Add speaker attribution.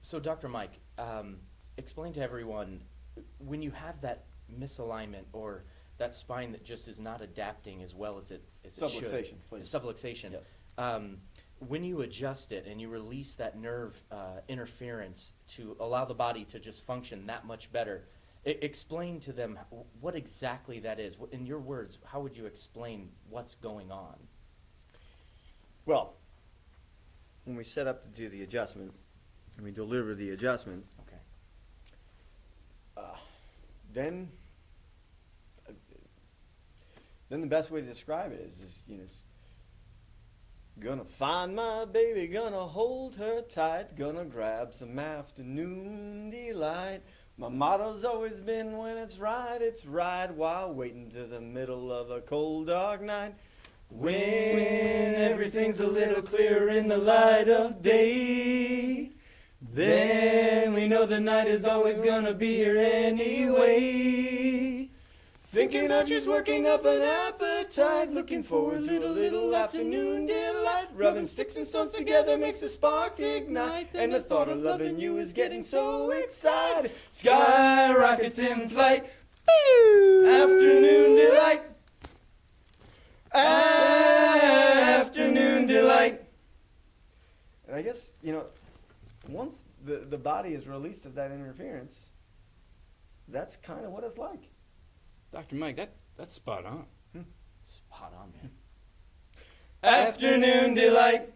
Speaker 1: So, Dr. Mike, explain to everyone when you have that misalignment or that spine that just is not adapting as well as it should.
Speaker 2: Subluxation, please.
Speaker 1: Subluxation.
Speaker 2: Yes.
Speaker 1: When you adjust it and you release that nerve interference to allow the body to just function that much better, explain to them what exactly that is. In your words, how would you explain what's going on?
Speaker 2: Well, when we set up to do the adjustment, and we deliver the adjustment,
Speaker 1: Okay.
Speaker 2: then the best way to describe it is gonna find my baby, gonna hold her tight, gonna grab some afternoon delight. My motto's always been when it's right while waiting to the middle of a cold dark night. When everything's a little clearer in the light of day, then we know the night is always gonna be here anyway. Thinking of you's working up an appetite, looking forward to a little afternoon delight. Rubbing sticks and stones together makes the sparks ignite, and the thought of loving you is getting so excited. Sky rockets in flight, afternoon delight, afternoon delight. And I guess, once the body is released of that interference, that's kind of what it's like.
Speaker 3: Dr. Mike, that's spot on.
Speaker 1: Spot on, man.
Speaker 2: Afternoon delight.